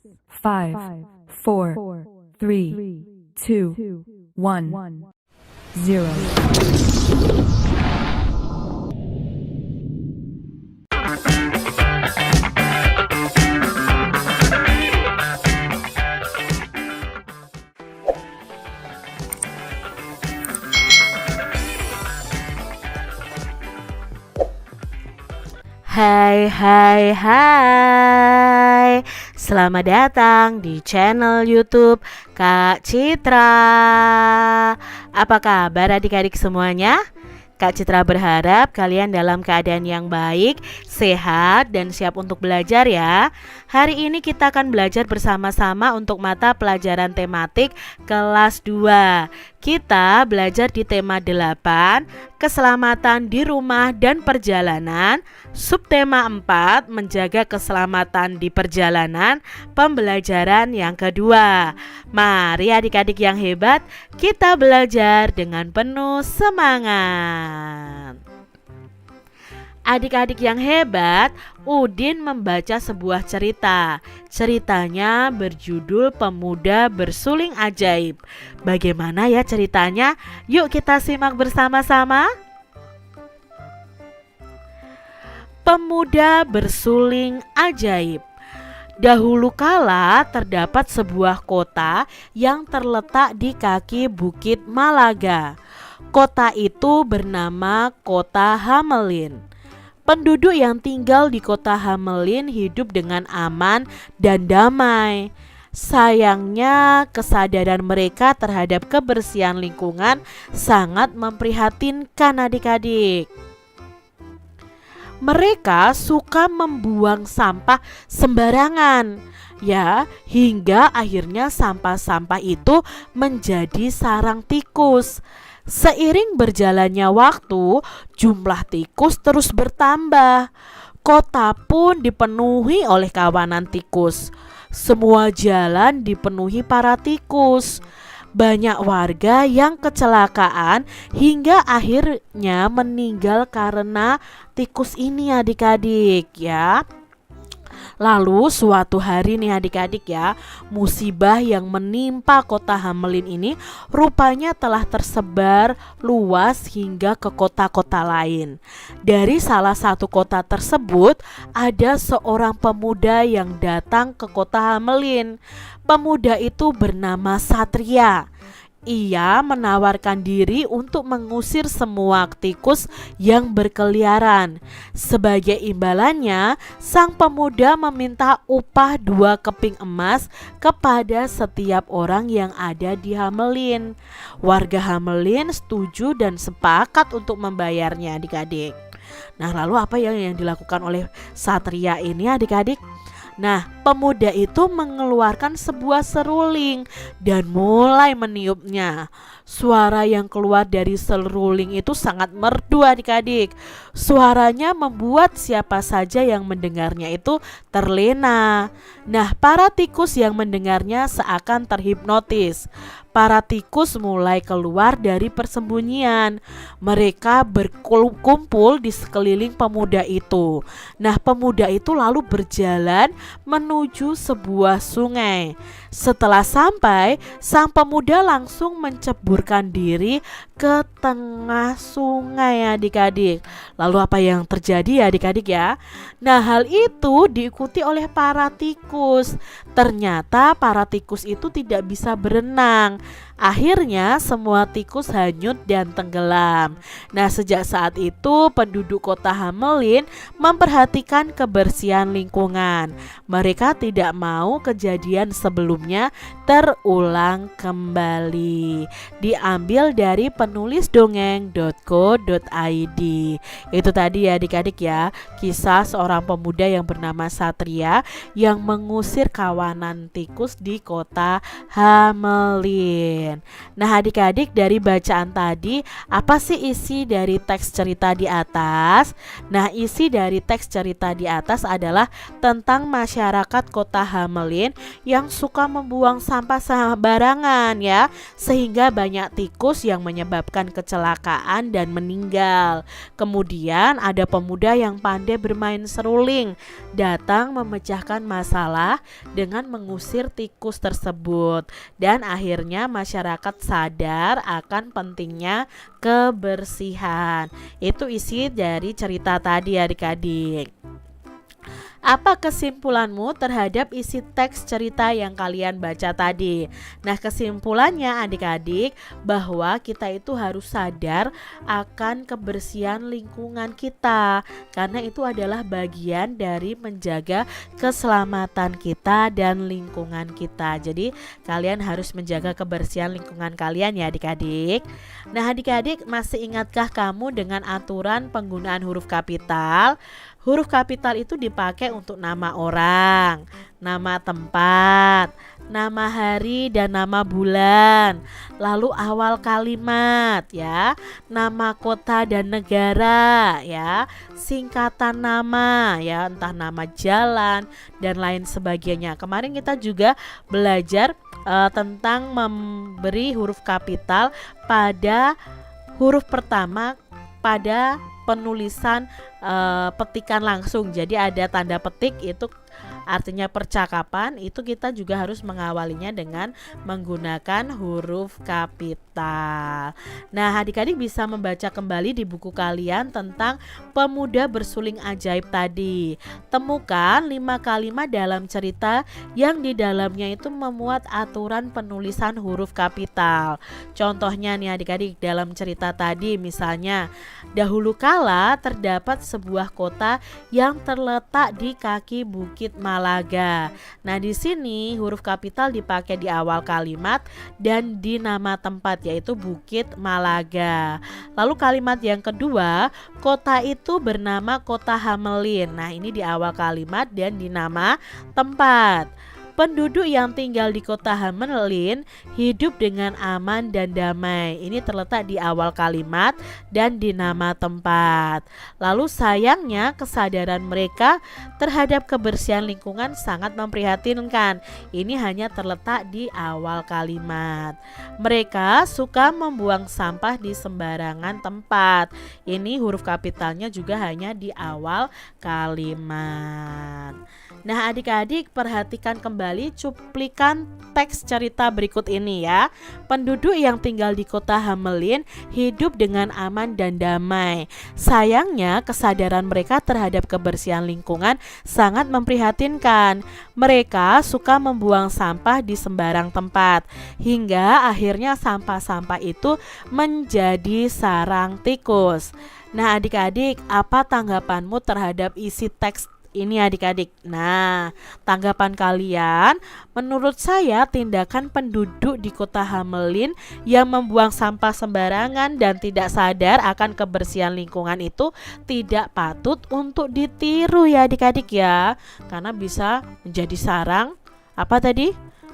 5, 4, 3, 2, 1, 0. Hai, selamat datang di channel YouTube Kak Citra. Apa kabar adik-adik semuanya? Kak Citra berharap kalian dalam keadaan yang baik, sehat, dan siap untuk belajar ya. Hari ini kita akan belajar bersama-sama untuk mata pelajaran tematik kelas 2. Kita belajar di tema 8, keselamatan di rumah dan perjalanan. Subtema 4, menjaga keselamatan di perjalanan, pembelajaran yang kedua. Mari adik-adik yang hebat, kita belajar dengan penuh semangat. Adik-adik yang hebat, Udin membaca sebuah cerita. Ceritanya berjudul Pemuda Bersuling Ajaib. Bagaimana ya ceritanya? Yuk kita simak bersama-sama. Pemuda Bersuling Ajaib. Dahulu kala terdapat sebuah kota yang terletak di kaki Bukit Malaga. Kota itu bernama Kota Hamelin. Penduduk yang tinggal di Kota Hamelin hidup dengan aman dan damai. Sayangnya, kesadaran mereka terhadap kebersihan lingkungan sangat memprihatinkan adik-adik. Mereka suka membuang sampah sembarangan, ya, hingga akhirnya sampah-sampah itu menjadi sarang tikus. Seiring berjalannya waktu, jumlah tikus terus bertambah. Kota pun dipenuhi oleh kawanan tikus. Semua jalan dipenuhi para tikus. Banyak warga yang kecelakaan hingga akhirnya meninggal karena tikus ini adik-adik ya. Lalu suatu hari nih adik-adik ya, musibah yang menimpa Kota Hamelin ini rupanya telah tersebar luas hingga ke kota-kota lain. Dari salah satu kota tersebut ada seorang pemuda yang datang ke Kota Hamelin. Pemuda itu bernama Satria. Ia menawarkan diri untuk mengusir semua tikus yang berkeliaran. Sebagai imbalannya, sang pemuda meminta upah 2 keping emas kepada setiap orang yang ada di Hamelin. Warga Hamelin setuju dan sepakat untuk membayarnya adik-adik. Nah, lalu apa yang dilakukan oleh Satria ini adik-adik? Nah, pemuda itu mengeluarkan sebuah seruling dan mulai meniupnya. Suara yang keluar dari seruling itu sangat merdu adik-adik. Suaranya membuat siapa saja yang mendengarnya itu terlena. Nah, para tikus yang mendengarnya seakan terhipnotis. Para tikus mulai keluar dari persembunyian. Mereka berkumpul di sekeliling pemuda itu. Nah, pemuda itu lalu berjalan menuju sebuah sungai. Setelah sampai, sang pemuda langsung menceburkan diri ke tengah sungai adik-adik. Lalu apa yang terjadi adik-adik ya? Nah, hal itu diikuti oleh para tikus. Ternyata para tikus itu tidak bisa berenang. Akhirnya semua tikus hanyut dan tenggelam. Nah, sejak saat itu penduduk Kota Hamelin memperhatikan kebersihan lingkungan. Mereka tidak mau kejadian sebelumnya terulang kembali. Diambil dari penulisdongeng.co.id. Itu tadi ya adik-adik ya, kisah seorang pemuda yang bernama Satria yang mengusir kawanan tikus di Kota Hamelin. mungkin. Nah, adik-adik, dari bacaan tadi, apa sih isi dari teks cerita di atas? Nah, isi dari teks cerita di atas adalah tentang masyarakat kota Hamelin yang suka membuang sampah sembarangan ya, sehingga banyak tikus yang menyebabkan kecelakaan dan meninggal. Kemudian ada pemuda yang pandai bermain seruling, datang memecahkan masalah dengan mengusir tikus tersebut, dan akhirnya masyarakat sadar akan pentingnya kebersihan. Itu isi dari cerita tadi adik-adik. Apa kesimpulanmu terhadap isi teks cerita yang kalian baca tadi? Nah, kesimpulannya adik-adik bahwa kita itu harus sadar akan kebersihan lingkungan kita, karena itu adalah bagian dari menjaga keselamatan kita dan lingkungan kita. Jadi kalian harus menjaga kebersihan lingkungan kalian ya adik-adik. Nah, adik-adik, masih ingatkah kamu dengan aturan penggunaan huruf kapital? Huruf kapital itu dipakai untuk nama orang, nama tempat, nama hari dan nama bulan, lalu awal kalimat ya, nama kota dan negara ya, singkatan nama ya, entah nama jalan dan lain sebagainya. Kemarin kita juga belajar tentang memberi huruf kapital pada huruf pertama pada penulisan petikan langsung. Jadi ada tanda petik, itu artinya percakapan, itu kita juga harus mengawalinya dengan menggunakan huruf kapital. Nah, adik-adik bisa membaca kembali di buku kalian tentang pemuda bersuling ajaib tadi. Temukan 5 kalimat dalam cerita yang di dalamnya itu memuat aturan penulisan huruf kapital. Contohnya nih adik-adik, dalam cerita tadi misalnya, dahulu kala terdapat sebuah kota yang terletak di kaki Bukit Malaga. Nah, di sini huruf kapital dipakai di awal kalimat dan di nama tempat, yaitu Bukit Malaga. Lalu kalimat yang kedua, kota itu bernama Kota Hamelin. Nah, ini di awal kalimat dan di nama tempat. Penduduk yang tinggal di kota Hamelin hidup dengan aman dan damai. Ini terletak di awal kalimat dan di nama tempat. Lalu sayangnya kesadaran mereka terhadap kebersihan lingkungan sangat memprihatinkan. Ini hanya terletak di awal kalimat. Mereka suka membuang sampah di sembarangan tempat. Ini huruf kapitalnya juga hanya di awal kalimat. Nah, adik-adik, perhatikan kembali cuplikan teks cerita berikut ini ya. Penduduk yang tinggal di kota Hamelin hidup dengan aman dan damai. Sayangnya kesadaran mereka terhadap kebersihan lingkungan sangat memprihatinkan. Mereka suka membuang sampah di sembarang tempat, hingga akhirnya sampah-sampah itu menjadi sarang tikus. Nah, adik-adik, apa tanggapanmu terhadap isi teks ini adik-adik? Nah, tanggapan kalian, menurut saya tindakan penduduk di kota Hamelin yang membuang sampah sembarangan dan tidak sadar akan kebersihan lingkungan itu tidak patut untuk ditiru ya adik-adik ya, karena bisa menjadi sarang apa tadi?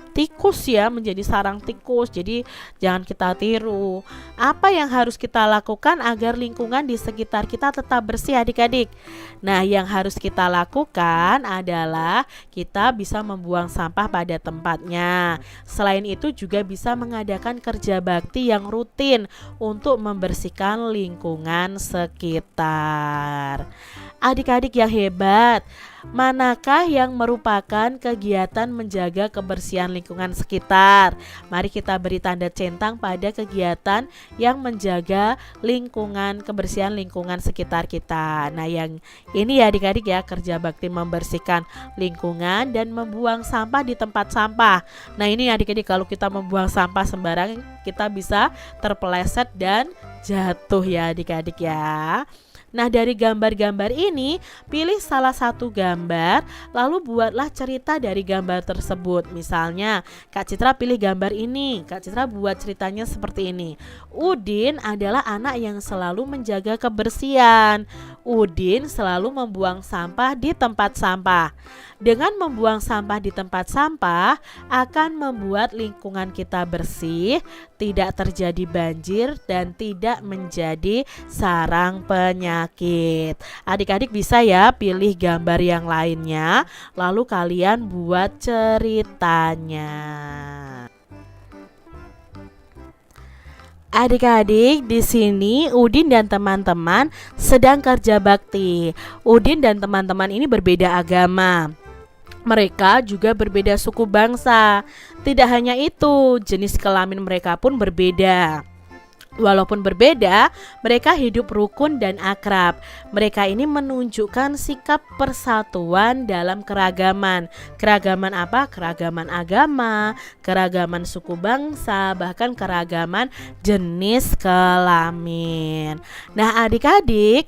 Tikus ya, menjadi sarang tikus. Jadi jangan kita tiru. Apa yang harus kita lakukan agar lingkungan di sekitar kita tetap bersih adik-adik? Nah, yang harus kita lakukan adalah kita bisa membuang sampah pada tempatnya. Selain itu juga bisa mengadakan kerja bakti yang rutin untuk membersihkan lingkungan sekitar. Adik-adik yang hebat, manakah yang merupakan kegiatan menjaga kebersihan lingkungan sekitar? Mari kita beri tanda centang pada kegiatan yang menjaga lingkungan, kebersihan lingkungan sekitar kita. Nah, yang ini ya adik-adik ya, kerja bakti membersihkan lingkungan dan membuang sampah di tempat sampah. Nah, ini adik-adik, kalau kita membuang sampah sembarangan, kita bisa terpeleset dan jatuh ya adik-adik ya. Nah, dari gambar-gambar ini, pilih salah satu gambar, lalu buatlah cerita dari gambar tersebut. Misalnya, Kak Citra pilih gambar ini, Kak Citra buat ceritanya seperti ini. Udin adalah anak yang selalu menjaga kebersihan. Udin selalu membuang sampah di tempat sampah. Dengan membuang sampah di tempat sampah akan membuat lingkungan kita bersih, tidak terjadi banjir dan tidak menjadi sarang penyakit. Adik-adik bisa ya pilih gambar yang lainnya, lalu kalian buat ceritanya. Adik-adik, di sini Udin dan teman-teman sedang kerja bakti. Udin dan teman-teman ini berbeda agama. Mereka juga berbeda suku bangsa. Tidak hanya itu, jenis kelamin mereka pun berbeda. Walaupun berbeda, mereka hidup rukun dan akrab. Mereka ini menunjukkan sikap persatuan dalam keragaman. Keragaman apa? Keragaman agama, keragaman suku bangsa, bahkan keragaman jenis kelamin. Nah, adik-adik,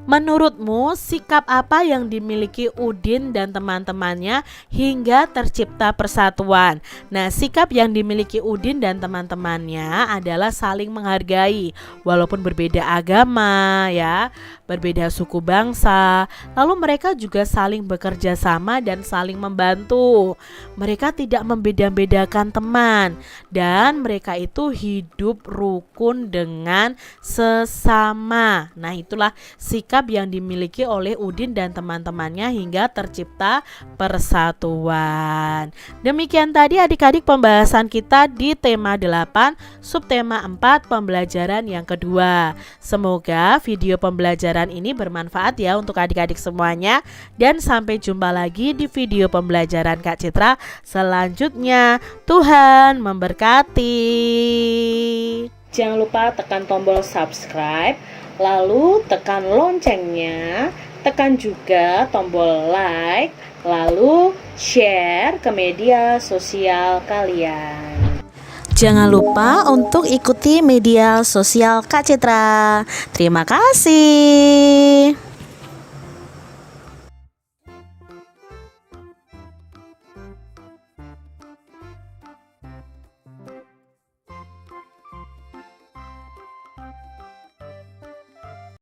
menurutmu sikap apa yang dimiliki Udin dan teman-temannya hingga tercipta persatuan? Nah, sikap yang dimiliki Udin dan teman-temannya adalah saling menghargai walaupun berbeda agama ya, berbeda suku bangsa. Lalu mereka juga saling bekerja sama dan saling membantu. Mereka tidak membeda-bedakan teman dan mereka itu hidup rukun dengan sesama. Nah, itulah sikap yang dimiliki oleh Udin dan teman-temannya hingga tercipta persatuan. Demikian tadi adik-adik pembahasan kita di tema 8, subtema 4, pembelajaran yang kedua. Semoga video pembelajaran ini bermanfaat ya untuk adik-adik semuanya, dan sampai jumpa lagi di video pembelajaran Kak Citra selanjutnya. Tuhan memberkati. Jangan lupa tekan tombol subscribe, lalu tekan loncengnya, tekan juga tombol like, lalu share ke media sosial kalian. Jangan lupa untuk ikuti media sosial Kak Citra. Terima kasih.